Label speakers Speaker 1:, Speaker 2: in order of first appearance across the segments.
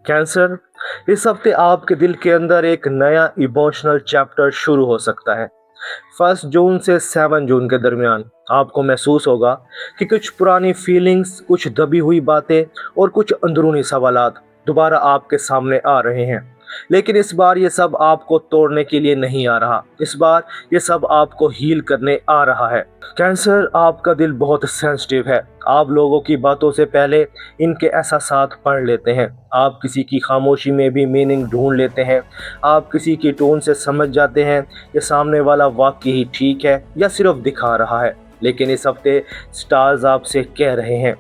Speaker 1: Cancer, इस हफ्ते आपके दिल के अंदर एक नया इमोशनल चैप्टर शुरू हो सकता है। 1 जून से 7 जून के दरमियान आपको महसूस होगा कि कुछ पुरानी फीलिंग्स, कुछ दबी हुई बातें और कुछ अंदरूनी सवालात दोबारा आपके सामने आ रहे हैं। लेकिन इस बार ये सब आपको तोड़ने के लिए नहीं आ रहा, इस बार ये सब आपको हील करने आ रहा है। कैंसर, आपका दिल बहुत सेंसिटिव है। आप लोगों की बातों से पहले इनके एहसासात पढ़ लेते हैं। आप किसी की खामोशी में भी मीनिंग ढूंढ लेते हैं। आप किसी की टोन से समझ जाते हैं कि सामने वाला वाकई ही ठीक है या सिर्फ दिखा रहा है। लेकिन इस हफ्ते स्टार्स आपसे कह रहे हैं,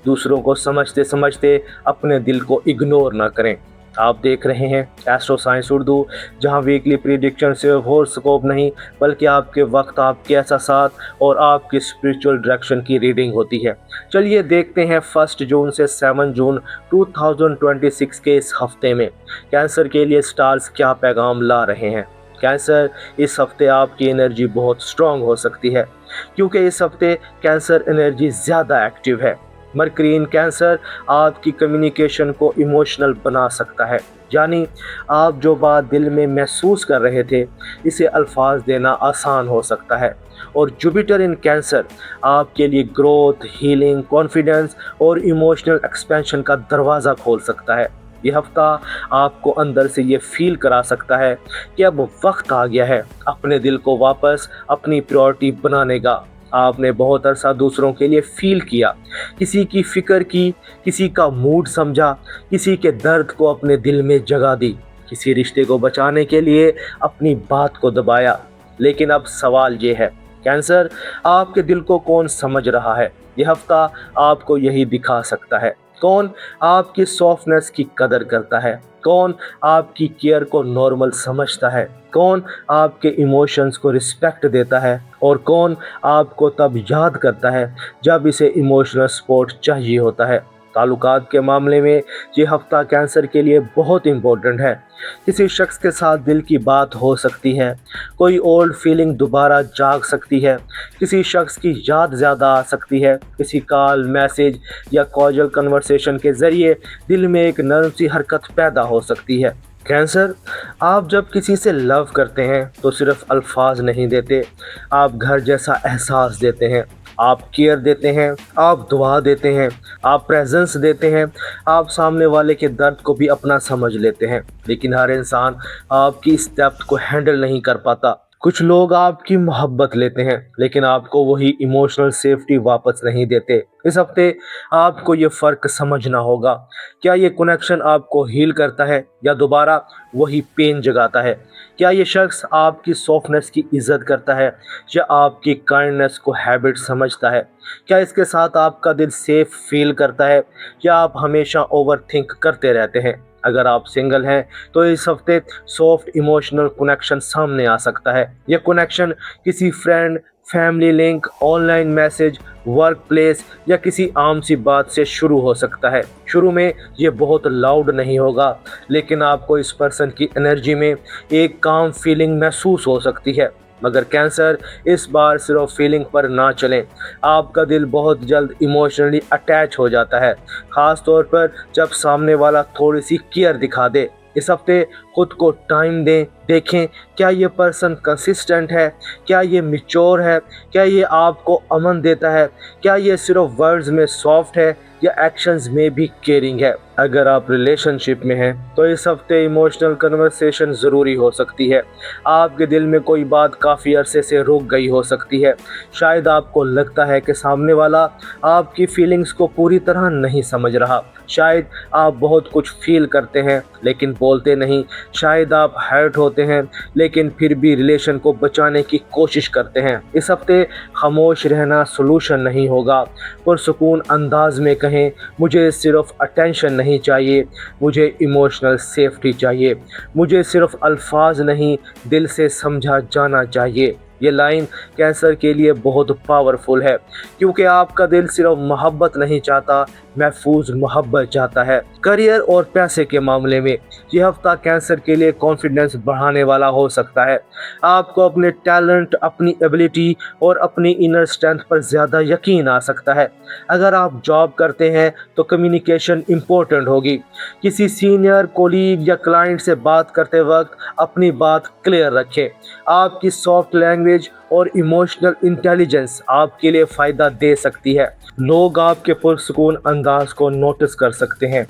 Speaker 1: दूसरों को समझते समझते अपने दिल को इग्नोर ना करें। आप देख रहे हैं एस्ट्रो साइंस उर्दू, जहां वीकली प्रिडिक्शन सिर्फ हॉरोस्कोप नहीं बल्कि आपके वक्त, आपके एहसासात और आपकी स्पिरिचुअल डायरेक्शन की रीडिंग होती है। चलिए देखते हैं 1 जून से 7 जून 2026 के इस हफ्ते में कैंसर के लिए स्टार्स क्या पैगाम ला रहे हैं। कैंसर, इस हफ्ते आपकी एनर्जी बहुत स्ट्रांग हो सकती है क्योंकि इस हफ्ते कैंसर एनर्जी ज़्यादा एक्टिव है। मरकरी इन कैंसर आपकी कम्युनिकेशन को इमोशनल बना सकता है, यानी आप जो बात दिल में महसूस कर रहे थे इसे अल्फाज देना आसान हो सकता है। और जुपिटर इन कैंसर आपके लिए ग्रोथ, हीलिंग, कॉन्फिडेंस और इमोशनल एक्सपेंशन का दरवाज़ा खोल सकता है। ये हफ्ता आपको अंदर से ये फील करा सकता है कि अब वक्त आ गया है अपने दिल को वापस अपनी प्रायोरिटी बनाने का। आपने बहुत अरसा दूसरों के लिए फील किया, किसी की फिक्र की, किसी का मूड समझा, किसी के दर्द को अपने दिल में जगह दी, किसी रिश्ते को बचाने के लिए अपनी बात को दबाया। लेकिन अब सवाल ये है, कैंसर, आपके दिल को कौन समझ रहा है? यह हफ्ता आपको यही दिखा सकता है। कौन आपकी सॉफ्टनेस की कदर करता है? कौन आपकी केयर को नॉर्मल समझता है? कौन आपके इमोशंस को रिस्पेक्ट देता है? और कौन आपको तब याद करता है जब इसे इमोशनल सपोर्ट चाहिए होता है? ताल्लुकात के मामले में ये हफ्ता कैंसर के लिए बहुत इम्पोर्टेंट है। किसी शख्स के साथ दिल की बात हो सकती है, कोई ओल्ड फीलिंग दोबारा जाग सकती है, किसी शख्स की याद ज़्यादा आ सकती है, किसी कॉल, मैसेज या कॉजुअल कन्वर्सेशन के ज़रिए दिल में एक नर्म सी हरकत पैदा हो सकती है। कैंसर, आप जब किसी से लव करते हैं तो सिर्फ अल्फाज नहीं देते, आप घर जैसा एहसास देते हैं। आप केयर देते हैं, आप दुआ देते हैं, आप प्रेजेंस देते हैं, आप सामने वाले के दर्द को भी अपना समझ लेते हैं। लेकिन हर इंसान आपकी इस डेप्थ को हैंडल नहीं कर पाता। कुछ लोग आपकी मोहब्बत लेते हैं लेकिन आपको वही इमोशनल सेफ्टी वापस नहीं देते। इस हफ्ते आपको ये फ़र्क समझना होगा, क्या ये कनेक्शन आपको हील करता है या दोबारा वही पेन जगाता है? क्या ये शख्स आपकी सॉफ्टनेस की इज़्ज़त करता है या आपकी काइंडनेस को हैबिट समझता है? क्या इसके साथ आपका दिल सेफ फील करता है या आप हमेशा ओवर थिंक करते रहते हैं? अगर आप सिंगल हैं तो इस हफ्ते सॉफ्ट इमोशनल कनेक्शन सामने आ सकता है। यह कनेक्शन किसी friend, family link, online message, work place या किसी आम सी बात से शुरू हो सकता है। शुरू में ये बहुत लाउड नहीं होगा लेकिन आपको इस पर्सन की एनर्जी में एक काम फीलिंग महसूस हो सकती है। मगर कैंसर, इस बार सिर्फ फीलिंग पर ना चलें, आपका दिल बहुत जल्द इमोशनली अटैच हो जाता है, ख़ास तौर पर जब सामने वाला थोड़ी सी केयर दिखा दे। इस हफ्ते खुद को टाइम दें, देखें क्या ये पर्सन कंसिस्टेंट है, क्या ये मैच्योर है, क्या ये आपको अमन देता है, क्या ये सिर्फ वर्ड्स में सॉफ्ट है या एक्शंस में भी केयरिंग है। अगर आप रिलेशनशिप में हैं तो इस हफ्ते इमोशनल कन्वर्सेशन ज़रूरी हो सकती है। आपके दिल में कोई बात काफ़ी अरसे से रुक गई हो सकती है। शायद आपको लगता है कि सामने वाला आपकी फीलिंग्स को पूरी तरह नहीं समझ रहा। शायद आप बहुत कुछ फील करते हैं लेकिन बोलते नहीं। शायद आप हर्ट होते हैं लेकिन फिर भी रिलेशन को बचाने की कोशिश करते हैं। इस हफ्ते खामोश रहना सलूशन नहीं होगा, पुरसुकून अंदाज में कहें, मुझे सिर्फ अटेंशन नहीं चाहिए, मुझे इमोशनल सेफ्टी चाहिए, मुझे सिर्फ अल्फाज नहीं दिल से समझा जाना चाहिए। ये लाइन कैंसर के लिए बहुत पावरफुल है क्योंकि आपका दिल सिर्फ मोहब्बत नहीं चाहता, महफूज मोहब्बत चाहता है। करियर और पैसे के मामले में ये हफ्ता कैंसर के लिए कॉन्फिडेंस बढ़ाने वाला हो सकता है। आपको अपने टैलेंट, अपनी एबिलिटी और अपनी इनर स्ट्रेंथ पर ज़्यादा यकीन आ सकता है। अगर आप जॉब करते हैं तो कम्युनिकेशन इम्पोर्टेंट होगी। किसी सीनियर, कोलीग या क्लाइंट से बात करते वक्त अपनी बात क्लियर रखें। आपकी सॉफ्ट लैंग्वेज और इमोशनल इंटेलिजेंस आपके लिए फ़ायदा दे सकती है। लोग आपके पुरसुकून अंदाज को नोटिस कर सकते हैं।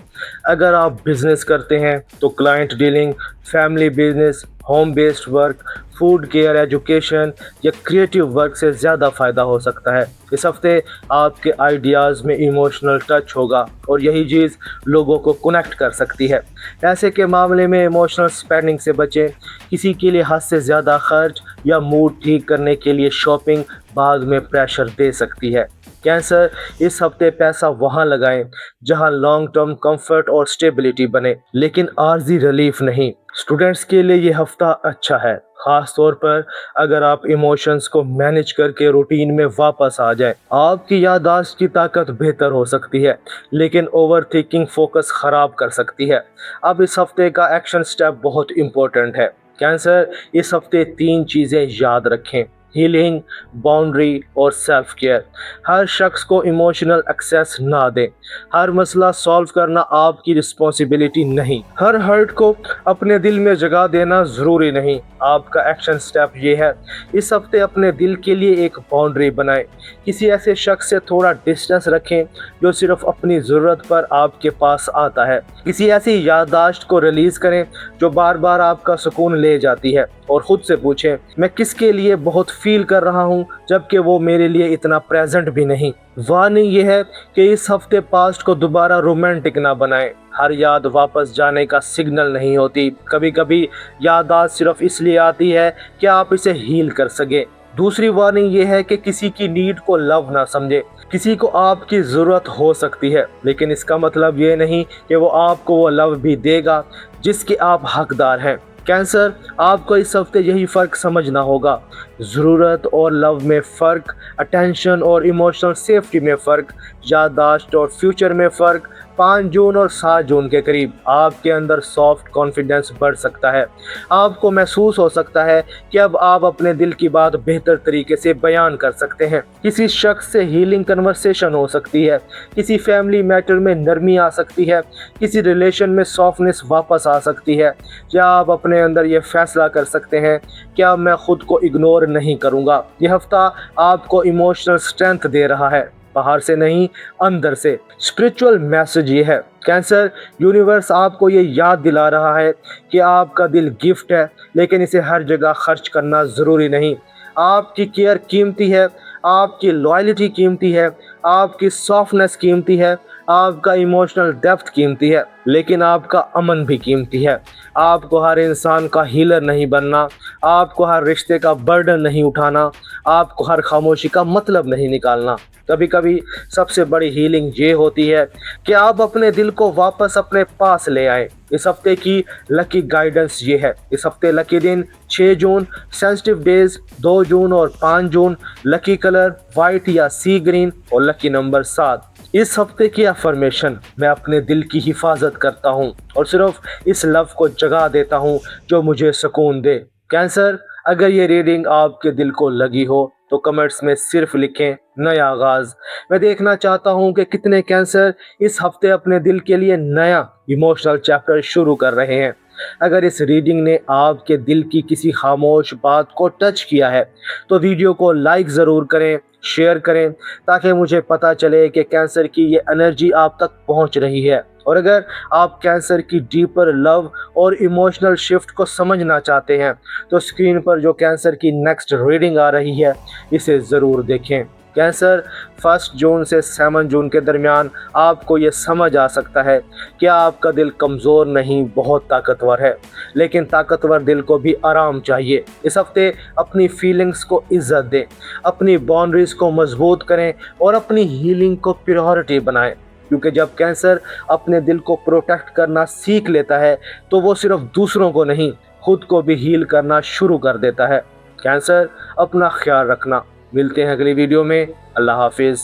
Speaker 1: अगर आप बिजनेस करते हैं तो client dealing, family business, home based work, food care, education या क्रिएटिव वर्क से ज़्यादा फ़ायदा हो सकता है। इस हफ्ते आपके आइडियाज़ में इमोशनल टच होगा और यही चीज़ लोगों को कनेक्ट कर सकती है। पैसे के मामले में इमोशनल स्पेंडिंग से बचें। किसी के लिए हद से ज़्यादा खर्च या मूड ठीक करने के लिए शॉपिंग बाद में प्रेशर दे सकती है। कैंसर, इस हफ्ते पैसा वहां लगाएं जहां लॉन्ग टर्म कंफर्ट और स्टेबिलिटी बने, लेकिन आर्जी रिलीफ नहीं। स्टूडेंट्स के लिए ये हफ्ता अच्छा है, खास तौर पर अगर आप इमोशंस को मैनेज करके रूटीन में वापस आ जाएं। आपकी याददाश्त की ताकत बेहतर हो सकती है, लेकिन ओवर थिंकिंग फोकस खराब कर सकती है। अब इस हफ्ते का एक्शन स्टेप बहुत इंपॉर्टेंट है। कैंसर, इस हफ्ते 3 चीज़ें याद रखें: हीलिंग, बाउंड्री और सेल्फ केयर। हर शख्स को इमोशनल एक्सेस ना दें। हर मसला सॉल्व करना आपकी रिस्पॉन्सिबिलिटी नहीं। हर हर्ट को अपने दिल में जगह देना ज़रूरी नहीं। आपका एक्शन स्टेप ये है: इस हफ्ते अपने दिल के लिए एक बाउंड्री बनाएं। किसी ऐसे शख्स से थोड़ा डिस्टेंस रखें जो सिर्फ अपनी ज़रूरत पर आपके पास आता है। किसी ऐसी याददाश्त को रिलीज़ करें जो बार बार आपका सुकून ले जाती है, और ख़ुद से पूछें, मैं किसके लिए बहुत फील कर रहा हूँ जबकि वो मेरे लिए इतना प्रेजेंट भी नहीं। वार्निंग ये है कि इस हफ्ते पास्ट को दोबारा रोमांटिक ना बनाएं। हर याद वापस जाने का सिग्नल नहीं होती। कभी कभी याददाश्त सिर्फ इसलिए आती है कि आप इसे हील कर सकें। दूसरी वार्निंग ये है कि किसी की नीड को लव ना समझे। किसी को आपकी ज़रूरत हो सकती है, लेकिन इसका मतलब ये नहीं कि वो आपको वो लव भी देगा जिसके आप हकदार हैं। कैंसर, आपको इस हफ्ते यही फ़र्क समझना होगा। ज़रूरत और लव में फ़र्क, अटेंशन और इमोशनल सेफ्टी में फ़र्क, याददाश्त और फ्यूचर में फ़र्क। 5 जून और 7 जून के करीब आपके अंदर सॉफ्ट कॉन्फिडेंस बढ़ सकता है। आपको महसूस हो सकता है कि अब आप अपने दिल की बात बेहतर तरीके से बयान कर सकते हैं। किसी शख्स से हीलिंग कन्वर्सेशन हो सकती है। किसी फैमिली मैटर में नरमी आ सकती है। किसी रिलेशन में सॉफ्टनेस वापस आ सकती है। या आप अपने अंदर ये फैसला कर सकते हैं कि अब मैं खुद को इग्नोर नहीं करूँगा। यह हफ्ता आपको इमोशनल स्ट्रेंथ दे रहा है, बाहर से नहीं, अंदर से। स्पिरिचुअल मैसेज ये है: कैंसर, यूनिवर्स आपको ये याद दिला रहा है कि आपका दिल गिफ्ट है, लेकिन इसे हर जगह खर्च करना ज़रूरी नहीं। आपकी केयर कीमती है, आपकी लॉयल्टी कीमती है, आपकी सॉफ्टनेस कीमती है, आपका इमोशनल डेप्थ कीमती है, लेकिन आपका अमन भी कीमती है। आपको हर इंसान का हीलर नहीं बनना, आपको हर रिश्ते का बर्डन नहीं उठाना, आपको हर खामोशी का मतलब नहीं निकालना। कभी कभी सबसे बड़ी हीलिंग ये होती है कि आप अपने दिल को वापस अपने पास ले आएं। इस हफ्ते की लकी गाइडेंस ये है: इस हफ्ते लकी दिन 6 जून, सेंसिटिव डेज 2 जून और 5 जून, लकी कलर वाइट या सी ग्रीन और लकी नंबर 7। इस हफ्ते की अफर्मेशन: मैं अपने दिल की हिफाजत करता हूँ और सिर्फ इस लव को जगा देता हूँ जो मुझे सुकून दे। कैंसर, अगर ये रीडिंग आपके दिल को लगी हो तो कमेंट्स में सिर्फ लिखें नया आगाज। मैं देखना चाहता हूं कि कितने कैंसर इस हफ्ते अपने दिल के लिए नया इमोशनल चैप्टर शुरू कर रहे हैं। अगर इस रीडिंग ने आपके दिल की किसी खामोश बात को टच किया है तो वीडियो को लाइक ज़रूर करें, शेयर करें, ताकि मुझे पता चले कि कैंसर की ये एनर्जी आप तक पहुंच रही है। और अगर आप कैंसर की डीपर लव और इमोशनल शिफ्ट को समझना चाहते हैं तो स्क्रीन पर जो कैंसर की नेक्स्ट रीडिंग आ रही है इसे ज़रूर देखें। कैंसर, 1 जून से 7 जून के दरमियान आपको ये समझ आ सकता है कि आपका दिल कमज़ोर नहीं, बहुत ताकतवर है, लेकिन ताकतवर दिल को भी आराम चाहिए। इस हफ्ते अपनी फीलिंग्स को इज्जत दें, अपनी बाउंड्रीज़ को मजबूत करें और अपनी हीलिंग को प्रायोरिटी बनाएं, क्योंकि जब कैंसर अपने दिल को प्रोटेक्ट करना सीख लेता है तो वो सिर्फ दूसरों को नहीं, खुद को भी हील करना शुरू कर देता है। कैंसर, अपना ख्याल रखना। मिलते हैं अगली वीडियो में। अल्लाह हाफिज़।